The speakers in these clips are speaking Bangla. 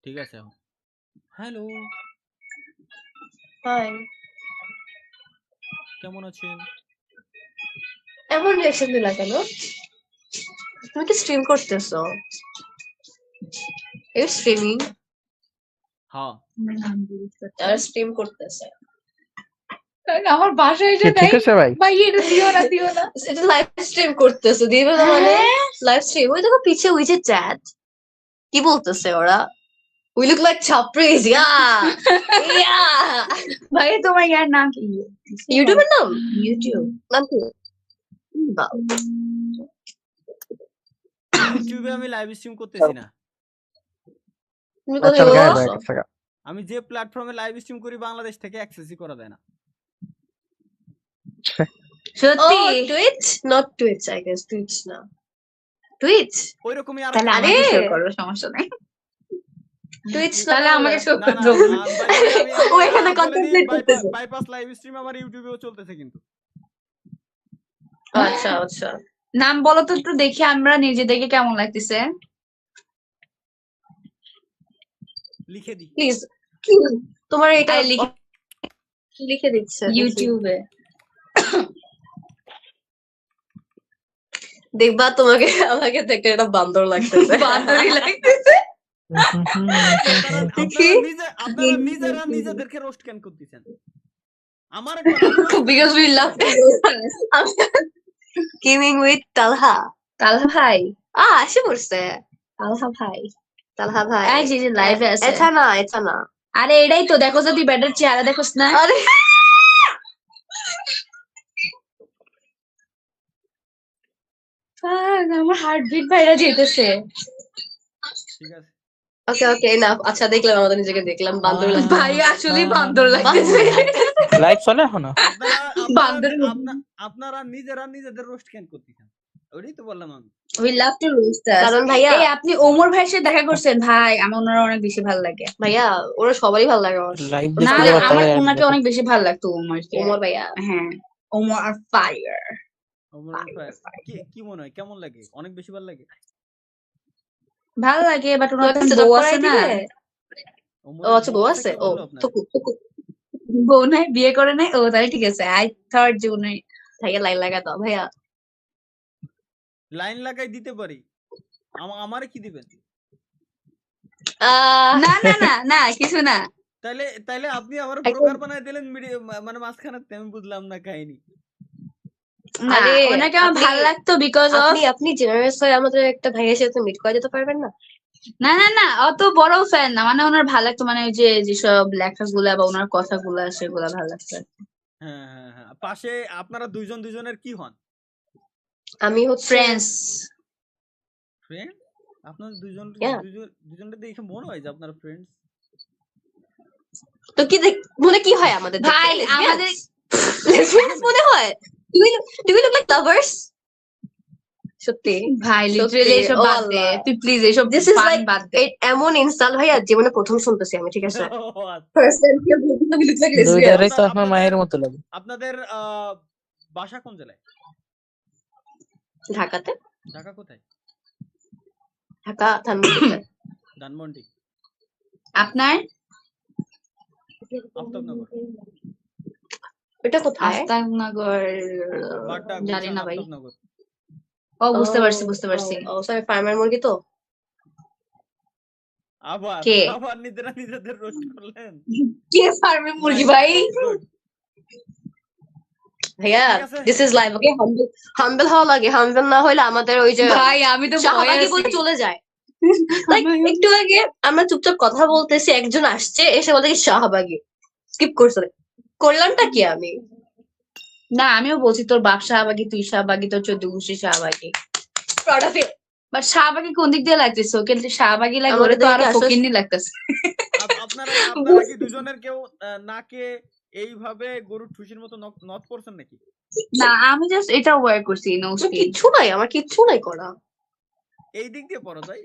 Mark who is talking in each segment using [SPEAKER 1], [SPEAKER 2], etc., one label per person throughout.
[SPEAKER 1] ঠিক আছে। হ্যালো,
[SPEAKER 2] হাই,
[SPEAKER 1] কেমন আছেন?
[SPEAKER 2] এমন রিঅ্যাকশন দিলা কেন? তুমি কি স্ট্রিম করতেছো? You streaming?
[SPEAKER 1] হ্যাঁ,
[SPEAKER 2] আর স্ট্রিম করতেছে।
[SPEAKER 3] আমার বাসায় এটা
[SPEAKER 4] ঠিক
[SPEAKER 3] নাই
[SPEAKER 4] আছে ভাই।
[SPEAKER 3] ভাই, এটা দিও না
[SPEAKER 2] এটা লাইভ স্ট্রিম করতেছে, দিবে না মানে লাইভ স্ট্রিম। ওই দেখো পিছে ওই যে চ্যাট, কি বলতেছে ওরা? উই লুক লাইক ছাপরিজ, ইয়া ইয়া।
[SPEAKER 3] ভাই তোমার ইয়ার নাম কি?
[SPEAKER 2] ইউটিউবের নাম?
[SPEAKER 3] ইউটিউব
[SPEAKER 2] নাম কি? বাহ,
[SPEAKER 1] ইউটিউবে আমি লাইভ স্ট্রিম করতেছি না।
[SPEAKER 2] তুমি
[SPEAKER 4] আচ্ছা
[SPEAKER 2] কোথায়
[SPEAKER 4] গায়ে
[SPEAKER 2] বলছো?
[SPEAKER 4] ব্যাগ
[SPEAKER 1] আমি যে প্ল্যাটফর্মে লাইভ স্ট্রিম করি বাংলাদেশ থেকে অ্যাক্সেসই করা যায় না।
[SPEAKER 3] সত্যি?
[SPEAKER 2] Twitch? Not Twitch, I guess Twitch না। টুইচ?
[SPEAKER 1] ওইরকমই আর
[SPEAKER 3] তাহলে
[SPEAKER 2] আরে!
[SPEAKER 3] আমাকে শো করো, সমস্যা নাই।
[SPEAKER 2] টুইচ
[SPEAKER 3] তাহলে আমাকে শো
[SPEAKER 1] না না
[SPEAKER 3] করো।
[SPEAKER 2] ও এখানে কন্টেন্ট করতেছে।
[SPEAKER 1] বাইপাস লাইভ স্ট্রিম আমার ইউটিউবেও চলতেছে কিন্তু।
[SPEAKER 2] আচ্ছা আচ্ছা,
[SPEAKER 3] নাম বলো তো একটু দেখি আমরা নিজেদেরকে কেমন লাগতেছে।
[SPEAKER 1] লিখে দি।
[SPEAKER 2] প্লিজ তোমার এটা
[SPEAKER 3] আই লিখি
[SPEAKER 2] লিখে দিচ্ছে দেখি।
[SPEAKER 3] ইউটিউবে।
[SPEAKER 2] দেখবা তোমাকে আমাকে দেখে এটা বান্দর লাগতেছে।
[SPEAKER 3] বান্দরই লাগতেছে।
[SPEAKER 2] দেখি।
[SPEAKER 1] আপনারা নিজেরা নিজেদেরকে রোস্ট কেন করতেছেন? আমার
[SPEAKER 2] Because we love gaming with Talha.
[SPEAKER 3] তালহা ভাই,
[SPEAKER 2] আসে পড়ছে।
[SPEAKER 3] তালহা ভাই,
[SPEAKER 2] তালহা ভাই।
[SPEAKER 3] এই যে লাইভে আছে।
[SPEAKER 2] এটা না, এটা না।
[SPEAKER 3] আরে এটাই তো, দেখো যদি ব্যাটার চেহারা দেখোস না।
[SPEAKER 2] আরে
[SPEAKER 3] আমার হার্টবিট বাইরে যেতেছে।
[SPEAKER 1] ঠিক আছে।
[SPEAKER 2] ওকে ওকে এনাফ। আচ্ছা দেখলাম, আমাদের নিজেকে দেখলাম বান্দর লাগছে।
[SPEAKER 3] ভাই আসলে বান্দর লাগতেছে।
[SPEAKER 4] লাইভ চলে এখনো?
[SPEAKER 1] আপনারা নিজেরা নিজেদের রোস্ট কেন করতেছেন? ওইটাই তো বললাম আমি।
[SPEAKER 3] We love to roast us.
[SPEAKER 2] কারণ ভাইয়া
[SPEAKER 3] এই আপনি ওমর ভাইয়ের সাথে দেখা করছেন ভাই, আমার ওনারা অনেক বেশি ভালো লাগে।
[SPEAKER 2] ভাইয়া ওরা সবারই ভালো লাগে আমার।
[SPEAKER 4] লাইভ
[SPEAKER 3] না
[SPEAKER 4] দেখতে যাওয়ার
[SPEAKER 3] আমার
[SPEAKER 4] তাহলে
[SPEAKER 3] ওনাকে অনেক বেশি ভালো লাগতো ওমরকে।
[SPEAKER 2] ওমর ভাইয়া।
[SPEAKER 3] হ্যাঁ, ওমর আর ফায়ার।
[SPEAKER 1] কি মনে হয় কেমন লাগে? অনেক বেশি ভালো লাগে।
[SPEAKER 3] ভালো লাগে, বাট ওনার তো
[SPEAKER 2] সেটআপ
[SPEAKER 3] বউ
[SPEAKER 2] করাই
[SPEAKER 3] আছে না।
[SPEAKER 2] দিবে? ও আচ্ছা বউ আছে। ও টুকু টুকু।
[SPEAKER 3] বউ নাই, বিয়ে করে নাই। ও তাহলে ঠিক আছে। আই থট যে উনি।
[SPEAKER 2] ভাইয়া লাইন লাগা দাও ভাইয়া।
[SPEAKER 1] লাইন লাগাই দিতে পারি। আমারে কি দিবেন?
[SPEAKER 3] না না না না কিছু না।
[SPEAKER 1] তাইলে আপনি আমার ব্রোকার বানাই দিলেন মানে মাঝখানে, আমি বুঝলাম না কাহিনী।
[SPEAKER 3] না
[SPEAKER 2] আরে,
[SPEAKER 3] ওনাকে আমার ভালো লাগতো বিকজ অফ
[SPEAKER 2] আপনি জেনারেস হয়ে আমাদের একটা ভাইয়ের সাথে মিট করে দিতে পারবেন না?
[SPEAKER 3] না না না অত বড় ফ্যান না, মানে ওনার ভালো লাগতো, মানে ওই যে যেসব লেখা গুলা বা ওনার কথাগুলা সেগুলা ভালো লাগতো।
[SPEAKER 1] হ্যাঁ। পাশে আপনারা দুজনের কি হন?
[SPEAKER 2] আমি হচ্ছে
[SPEAKER 3] ফ্রেন্ডস।
[SPEAKER 1] ফ্রেন্ড? আপনারা দুজনটা দেখে মনে হয় যে আপনারা ফ্রেন্ডস।
[SPEAKER 2] তো কি মনে কি হয় আমাদের?
[SPEAKER 3] ভাই আমাদের
[SPEAKER 2] লেসবিয়ানস মনে হয়? Do we look like lovers? সত্যি
[SPEAKER 3] ভাই লিটারালি এসব বাদ দে তুই প্লিজ, এসব
[SPEAKER 2] দিস ইজ লাইক
[SPEAKER 3] বাদ দে।
[SPEAKER 2] এমন ইনস্টল ভাইয়া জীবনে প্রথম শুনতেছি আমি, ঠিক আছে? ফার্স্ট টাইম কেউ বলতে আমি লুক লাইক লেসবিয়ান।
[SPEAKER 4] দুইটারই তো আপনার মায়ের মতো লাগে।
[SPEAKER 1] আপনাদের বাসা কোন জেলায়?
[SPEAKER 2] ঢাকাতে।
[SPEAKER 1] ঢাকা কোথায়?
[SPEAKER 2] ঢাকা ধানমন্ডিতে।
[SPEAKER 1] ধানমন্ডি।
[SPEAKER 3] আপনার?
[SPEAKER 1] আফতাবনগর।
[SPEAKER 2] এটা কোথায়?
[SPEAKER 3] আফতাবনগর জানি না ভাই।
[SPEAKER 1] আফতাবনগর।
[SPEAKER 3] ও বুঝতে পারছি।
[SPEAKER 2] ও সরি, ফার্মের মুরগি তো।
[SPEAKER 1] আবার নিজেদের রোস্ট করলেন।
[SPEAKER 3] কে ফার্মের মুরগি ভাই?
[SPEAKER 2] ভাইয়া দিস ইজ লাইভ, ওকে? হাম্বল হওয়া লাগে, হাম্বল না হইলে আমাদের ওই যে
[SPEAKER 3] ভাই আমি তো
[SPEAKER 2] শাহবাগী বলে চলে যায়। লাইক একটু আগে আমরা চুপচাপ কথা বলতেছি, একজন আসছে এসে বলে কি শাহবাগী, স্কিপ করছে। করলামটা কি আমি?
[SPEAKER 3] না আমিও বলছি তোর বাপ শাহবাগী, তুই শাহবাগী, তোর 14 গোষ্ঠী শাহবাগী। বাট শাহবাগী কোন দিক দিয়ে লাগতেছে? ওকে শাহবাগী লাগে, ওরে তো আরো ফকিন্নি লাগতেছে।
[SPEAKER 1] আপনারা কি দুজনের কেউ নাকে এইভাবে গরুর ঠুসির মতো নট করছেন নাকি?
[SPEAKER 3] না আমি জাস্ট এটা ওয়্যার করছি,
[SPEAKER 2] কিচ্ছু নাই, আমার কিচ্ছু নাই করা।
[SPEAKER 1] এই দিক দিয়ে পড়া যায়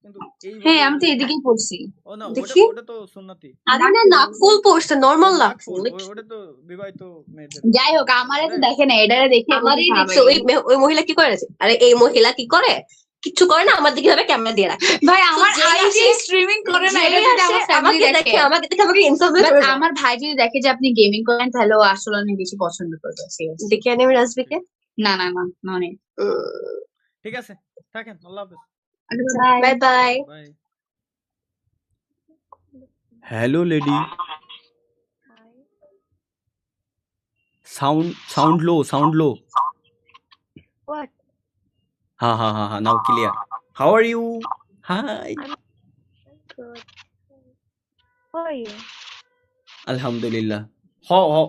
[SPEAKER 1] কিন্তু
[SPEAKER 3] হ্যাঁ আমি তো এদিকেই পড়ছি।
[SPEAKER 1] ও না, ওটা তো সুন্নতি।
[SPEAKER 2] আরে না, নাক ফুল পড়ছে, নরমাল নাক ফুল।
[SPEAKER 1] ওটা তো বিবাহিত মেয়েদের।
[SPEAKER 3] যাই হোক আমারে তো দেখে না, এটারে দেখে
[SPEAKER 2] আমারই দেখছে। ওই মহিলা কি করে? আরে এই মহিলা কি করে? কিচ্ছু করে না, আমার দিকে ভাবে ক্যামেরা দিয়ে রাখে।
[SPEAKER 3] ভাই আমার আইজি স্ট্রিমিং করে করে না, এটা
[SPEAKER 2] যে
[SPEAKER 3] যদি
[SPEAKER 2] আসে
[SPEAKER 3] আমার ফ্যামিলি
[SPEAKER 2] আমাকে
[SPEAKER 3] দেখে,
[SPEAKER 2] দেখে আমাকে ইনসাল্ট
[SPEAKER 3] বাট
[SPEAKER 2] করে না।
[SPEAKER 3] আমার ভাই যদি দেখে যে আপনি গেমিং করেন, তাহলে ও আসলে অনেক বেশি পছন্দ করবে। Seriously.
[SPEAKER 2] ডেকে আনি আমি রাজবিকে।
[SPEAKER 3] না না না, মানে
[SPEAKER 1] ঠিক আছে, থাকেন, আল্লাহ হাফেজ,
[SPEAKER 2] bye bye.
[SPEAKER 1] Bye. Hello lady, sound low.
[SPEAKER 5] What?
[SPEAKER 1] ha, now clear. How are you? Hi.
[SPEAKER 5] Good. How are you?
[SPEAKER 1] Alhamdulillah.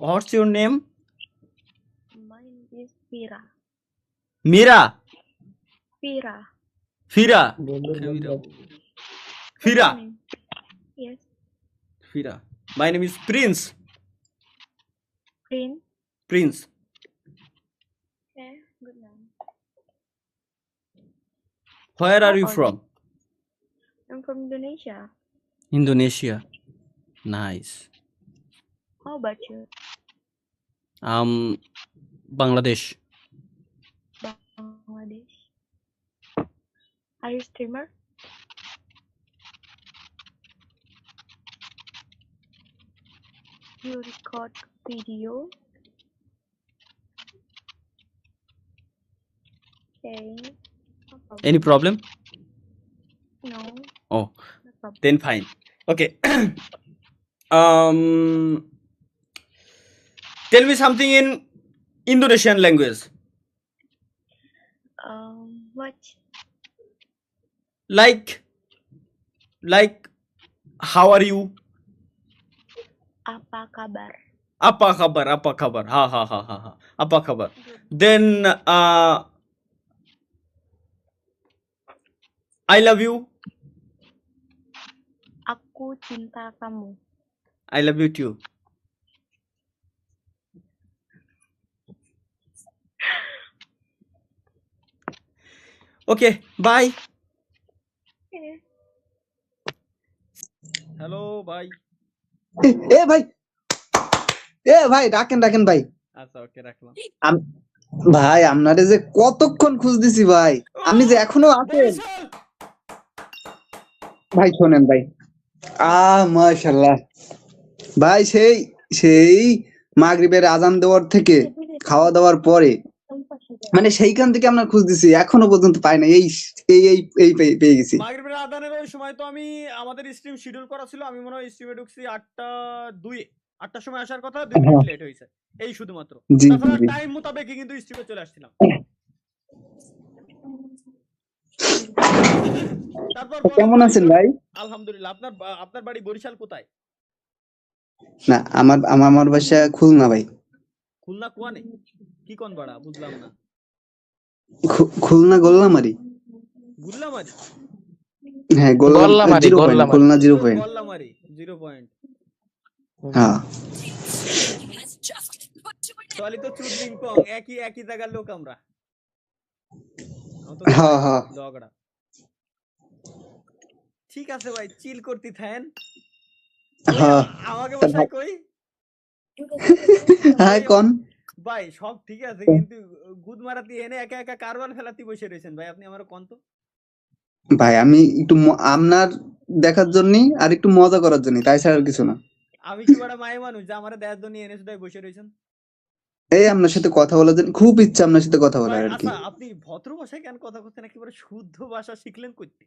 [SPEAKER 1] What's your name?
[SPEAKER 5] Mine is Fira.
[SPEAKER 1] Mira.
[SPEAKER 5] Fira.
[SPEAKER 1] Fira. Fira.
[SPEAKER 5] Name? Yes.
[SPEAKER 1] Fira. My name is Prince.
[SPEAKER 5] Prince. Okay. Good name.
[SPEAKER 1] Where are
[SPEAKER 5] How
[SPEAKER 1] you
[SPEAKER 5] old?
[SPEAKER 1] from?
[SPEAKER 5] I'm from Indonesia.
[SPEAKER 1] Indonesia. Nice.
[SPEAKER 5] How about you?
[SPEAKER 1] Bangladesh.
[SPEAKER 5] Bangladesh. Are you streamer? You record video? Okay. No problem.
[SPEAKER 1] Any problem?
[SPEAKER 5] No.
[SPEAKER 1] Oh,
[SPEAKER 5] No problem.
[SPEAKER 1] then fine. Okay. Tell me something in Indonesian language.
[SPEAKER 5] What?
[SPEAKER 1] Like, how are you?
[SPEAKER 5] Apa kabar?
[SPEAKER 1] Apa kabar? Ha. Apa kabar? Then, I love you.
[SPEAKER 5] Aku cinta kamu.
[SPEAKER 1] I love you too. Okay, bye.
[SPEAKER 5] Okay.
[SPEAKER 1] Hello, bye.
[SPEAKER 6] এ ভাই ডাকেন ভাই।
[SPEAKER 1] আচ্ছা, ওকে, রাখলাম।
[SPEAKER 6] ভাই আপনারে যে কতক্ষণ খুঁজ দিছি ভাই, আপনি যে এখনো আছেন। ভাই শোনেন ভাই, মাশাআল্লাহ ভাই, সেই মাগরিবের আজান দেওয়ার থেকে খাওয়া দাওয়ার পরে, মানে সেইখান থেকে আপনার খুঁজ দিছি, এখনো পর্যন্ত পাই না। এই পেয়ে গেছি।
[SPEAKER 1] মাগরিবের আজানের ওই সময় তো আমাদের স্ট্রিম শিডিউল করা ছিল, আমি মনে হয় স্ট্রিমে ঢুকছি 8টার সময় আসার কথা, 2 মিনিট লেট হয়েছে এই শুধুমাত্র।
[SPEAKER 6] জি
[SPEAKER 1] তাছাড়া
[SPEAKER 6] জি।
[SPEAKER 1] টাইম মোতাবেকই কিন্তু স্ট্রিমে চলে আসছিলাম। তারপর বলেন
[SPEAKER 6] কেমন
[SPEAKER 1] ভাই,
[SPEAKER 6] আছেন ভাই?
[SPEAKER 1] আলহামদুলিল্লাহ। আপনার বাড়ি বরিশাল কোথায়?
[SPEAKER 6] না, আমার বাসা খুলনা ভাই।
[SPEAKER 1] খুলনা কোয়ানে? কি কোন বাড়া, বুঝলাম না।
[SPEAKER 6] খুলনা গোল্লামারি।
[SPEAKER 1] গুল্লামারি?
[SPEAKER 6] হ্যাঁ,
[SPEAKER 4] গোল্লামারি,
[SPEAKER 6] 0 পয়েন্ট, খুলনা 0 পয়েন্ট।
[SPEAKER 1] গোল্লামারি 0 পয়েন্ট।
[SPEAKER 6] হ্যাঁ।
[SPEAKER 1] তাহলে তো চুদলিং কং, একই জায়গার লোক আমরা।
[SPEAKER 6] হ্যাঁ।
[SPEAKER 1] ঝগড়া। ঠিক আছে ভাই, চিল করতে থাকেন।
[SPEAKER 6] হ্যাঁ।
[SPEAKER 1] আমাকে বসাই কই?
[SPEAKER 6] হ্যাঁ কোন
[SPEAKER 1] ভাই সব ঠিক আছে, কিন্তু গুদ মারাতি এনে একা কারবাল ফেলাতে বসে রয়েছেন ভাই, আপনি আমার কোন তো।
[SPEAKER 6] ভাই আমি একটু আপনার দেখার জন্য আর একটু মজা করার জন্য, তাই ছাড়া আর কিছু না।
[SPEAKER 1] আমি কি বড় মায়ে মানুষ যে আমারে দেখার জন্য এনে শুধু বসে রয়েছেন?
[SPEAKER 6] এই আপনার সাথে কথা বলার জন্য খুব ইচ্ছা, আপনার সাথে কথা বলার আর কি।
[SPEAKER 1] আচ্ছা, আপনি ভদ্র ভাষায় কেন কথা বলছেন, একেবারে শুদ্ধ ভাষা শিখলেন কইতে?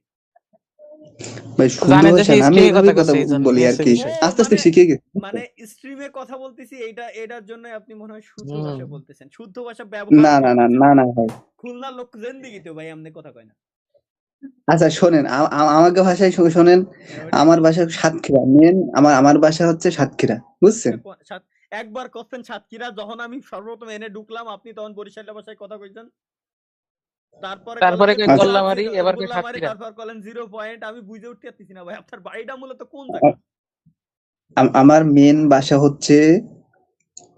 [SPEAKER 6] ভাই শুদ্ধ
[SPEAKER 4] জানে তো
[SPEAKER 6] ভাষা
[SPEAKER 4] সেই
[SPEAKER 6] না, আমি
[SPEAKER 4] স্ট্রিমে
[SPEAKER 6] এইভাবেই
[SPEAKER 4] কথা
[SPEAKER 6] কথা
[SPEAKER 4] কইছে, এই জন্য
[SPEAKER 6] বলি
[SPEAKER 4] এই
[SPEAKER 6] আর
[SPEAKER 4] হচ্ছে
[SPEAKER 6] কি,
[SPEAKER 4] বিষয়।
[SPEAKER 6] আস্তে আস্তে শিখে গেছি।
[SPEAKER 1] মানে স্ট্রিমে কথা বলতেছি, এটার জন্য আপনি মনে হয় শুদ্ধ
[SPEAKER 4] হুম।
[SPEAKER 1] ভাষা বলতেছেন, শুদ্ধ ভাষা
[SPEAKER 6] না
[SPEAKER 1] ব্যবহার
[SPEAKER 6] না না
[SPEAKER 1] করতেছেন।
[SPEAKER 6] না না ভাই।
[SPEAKER 1] খুলনার লোক জেন্দিগি তো ভাই আমনে কথা কয় না।
[SPEAKER 6] আচ্ছা শোনেন, আমাকে ভাষায় শোনেন। আমার বাসা সাতক্ষীরা, আমার বাসা হচ্ছে সাতক্ষীরা, বুঝছেন?
[SPEAKER 1] একবার করছেন সাতক্ষীরা, যখন আমি সর্বপ্রথম এনে ঢুকলাম আপনি তখন বরিশালের ভাষায় কথা কইছেন। তারপরে
[SPEAKER 4] কই গোল্লামারি, এবার কই সাতক্ষীরা।
[SPEAKER 1] তারপর বলেন 0 পয়েন্ট। আমি বুঝে উঠতে পারতেছি না ভাই, আপনার বাড়িটা মূলত কোন জায়গা?
[SPEAKER 6] আমার মেন বাসা হচ্ছে,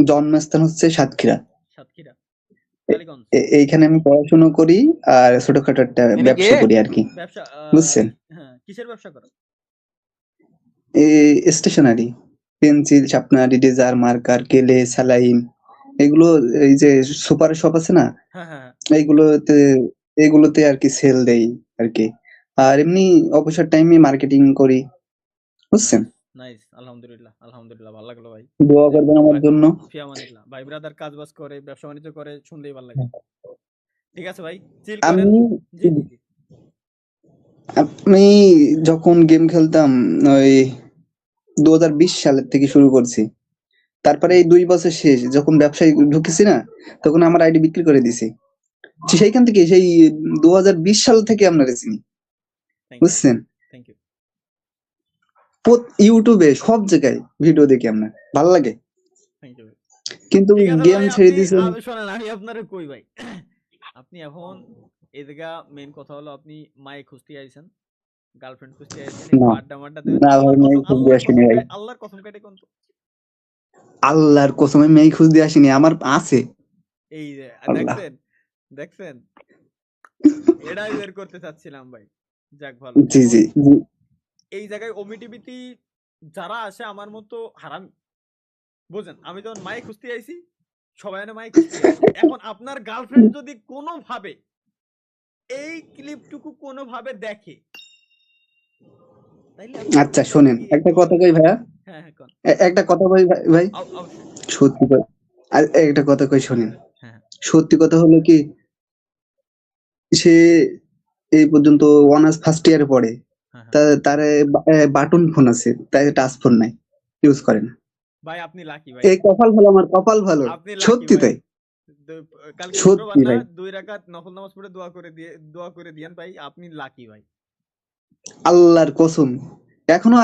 [SPEAKER 6] জন্মস্থান হচ্ছে সাতক্ষীরা।
[SPEAKER 1] সাতক্ষীরা, কালীগঞ্জ।
[SPEAKER 6] এইখানে আমি পড়াশোনা করি আর ছোটখাটো একটা ব্যবসা করি আর কি,
[SPEAKER 1] ব্যবসা?
[SPEAKER 6] বুঝছেন?
[SPEAKER 1] হ্যাঁ, কিসের ব্যবসা করেন?
[SPEAKER 6] Stationery, pencil, sharpener, eraser, marker, কেলে, স্যালাইন, এগুলো। এই যে সুপার শপ আছে না,
[SPEAKER 1] হ্যাঁ।
[SPEAKER 6] এগুলোতে আর কি সেল দেই আর কি। আর এমনি অবসর টাইমে মার্কেটিং করি, বুঝছেন?
[SPEAKER 1] নাইস, আলহামদুলিল্লাহ, আলহামদুলিল্লাহ, ভালো লাগলো ভাই।
[SPEAKER 6] দোয়া করবেন আমার
[SPEAKER 1] ভাই,
[SPEAKER 6] জন্য।
[SPEAKER 1] ফিয়ামানিল্লাহ ভাই, ব্রাদার কাজ বাজ করে, ব্যবসা বাণিজ্য করে, শুনলেই ভালো লাগে। ঠিক আছে ভাই, চিল
[SPEAKER 6] আমি
[SPEAKER 1] করেন। জি জি জি।
[SPEAKER 6] আমি যখন গেম খেলতাম ওই 2020 সালের থেকে শুরু করছি। তারপরে এই 2 বছর শেষ যখন ব্যবসায় ঢুকেছি না, তখন আমার আইডি বিক্রি করে দিছি। সেইখান থেকে সেই 2020 সাল থেকে আপনারা চিনি,
[SPEAKER 1] থ্যাংক ইউ,
[SPEAKER 6] বুঝছেন?
[SPEAKER 1] থ্যাংক ইউ,
[SPEAKER 6] ইউটিউবে সব জায়গায় ভিডিও দেখি আপনার, ভালো লাগে।
[SPEAKER 1] Thank you.
[SPEAKER 6] কিন্তু
[SPEAKER 1] ঠিক আছে
[SPEAKER 6] গেম
[SPEAKER 1] ভাই,
[SPEAKER 6] ছেড়ে
[SPEAKER 1] আপনি
[SPEAKER 6] দিয়েছেন।
[SPEAKER 1] শোনেন, আমি আপনারে কই ভাই, আপনি এখন এই জায়গা মেইন কথা হলো আপনি মায়ে খুঁজতে আইছেন, গার্লফ্রেন্ড খুঁজতে আইছেন, একটু
[SPEAKER 6] না
[SPEAKER 1] আড্ডা মাড্ডা দেবেন।
[SPEAKER 6] না ভাই, মেয়ে খুঁজতে আসিনি ভাই।
[SPEAKER 1] আল্লাহর কসম কেটে কোন তো
[SPEAKER 6] আল্লাহর কসম আমি মেয়ে খুঁজতে আসিনি, আমার আছে।
[SPEAKER 1] এই যে
[SPEAKER 6] আল্লাহ।
[SPEAKER 1] দেখছেন, দেখছেন, এটাই বের করতে চাচ্ছিলাম ভাই। যাক ভালো।
[SPEAKER 6] জি
[SPEAKER 1] এখন
[SPEAKER 6] জি জি।
[SPEAKER 1] এই জায়গায় ওমিটিভিটি যারা আসে আমার মতো হারাম, বুঝেন, আমি যখন মায়ে খুঁজতে আইছি, সবাই না মায়ে খুঁজতে আইছে। এখন আপনার গার্লফ্রেন্ড যদি কোনোভাবে এই ক্লিপটুকু কোনোভাবে দেখে, তাইলে আপনি
[SPEAKER 6] আচ্ছা
[SPEAKER 1] ওইটাকে
[SPEAKER 6] শোনেন,
[SPEAKER 1] একটু
[SPEAKER 6] একটা কথা কই ভাইয়া,
[SPEAKER 1] হ্যাঁ হ্যাঁ কোন
[SPEAKER 6] একটা কথা কই ভাই ভাই,
[SPEAKER 1] অবশ্যই,
[SPEAKER 6] সত্যি কথা। আর একটা কথা কই শোনেন,
[SPEAKER 1] হ্যাঁ
[SPEAKER 6] সত্যি কথা হলো কি, সে এই পর্যন্ত অনার্স ফার্স্ট ইয়ারে পড়ে,
[SPEAKER 1] হ্যাঁ হ্যাঁ।
[SPEAKER 6] তার বাটন ফোন আছে, তাই টাচ ফোন নাই, ইউজ করে না।
[SPEAKER 1] ভাই আপনি লাকি ভাই,
[SPEAKER 6] এই কপাল ভালো, আমার কপাল ভালো,
[SPEAKER 1] আপনি লাকি
[SPEAKER 6] সত্যি
[SPEAKER 1] ভাই।
[SPEAKER 6] তাই,
[SPEAKER 1] কালকে
[SPEAKER 6] সত্যি
[SPEAKER 1] শুক্রবার না,
[SPEAKER 6] ভাই।
[SPEAKER 1] 2 রাকাত নফল নামাজ পড়ে দোয়া করে দিয়েন ভাই, আপনি লাকি ভাই।
[SPEAKER 6] আল্লাহর কসম, এখনো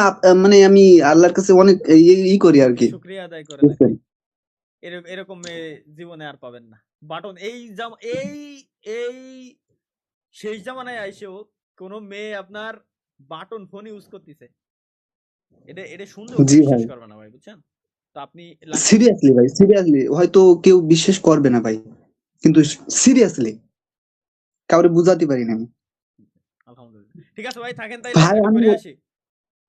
[SPEAKER 6] মানে আমি আল্লাহর কাছে অনেক করি আর কি,
[SPEAKER 1] শুকরিয়া আদায় করেন আর
[SPEAKER 6] বুঝছেন?
[SPEAKER 1] কি। এরকম মেয়ে জীবনে আর পাবেন না। বাটন এই শেষ জামানায় আইসেও কোন মেয়ে আপনার বাটন ফোন ইউজ করতেছে, এটা শুনলেও
[SPEAKER 6] জি
[SPEAKER 1] বিশ্বাস
[SPEAKER 6] ভাই,
[SPEAKER 1] করবে না ভাই, বুঝছেন? তো আপনি লাকি ভাই।
[SPEAKER 6] সিরিয়াসলি ভাই, সিরিয়াসলি হয়তো কেউ বিশ্বাস করবে না ভাই, কিন্তু সিরিয়াসলি কাউরে বুঝাতে পারি না আমি।
[SPEAKER 1] আলহামদুলিল্লাহ। ঠিক আছে ভাই, থাকেন তাইলে,
[SPEAKER 6] ভাই
[SPEAKER 1] একটু
[SPEAKER 6] আমি,
[SPEAKER 1] ঘুরে আসি।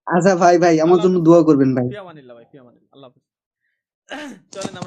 [SPEAKER 6] আচ্ছা ভাই ভাই আমার
[SPEAKER 1] আল্লাহ
[SPEAKER 6] জন্য
[SPEAKER 1] হাফেজ।
[SPEAKER 6] দোয়া করবেন ভাই।
[SPEAKER 1] ফিয়ামানিল্লাহ ভাই, ফিয়ামানিল্লাহ, আল্লাহ হাফেজ। চলেন আমরা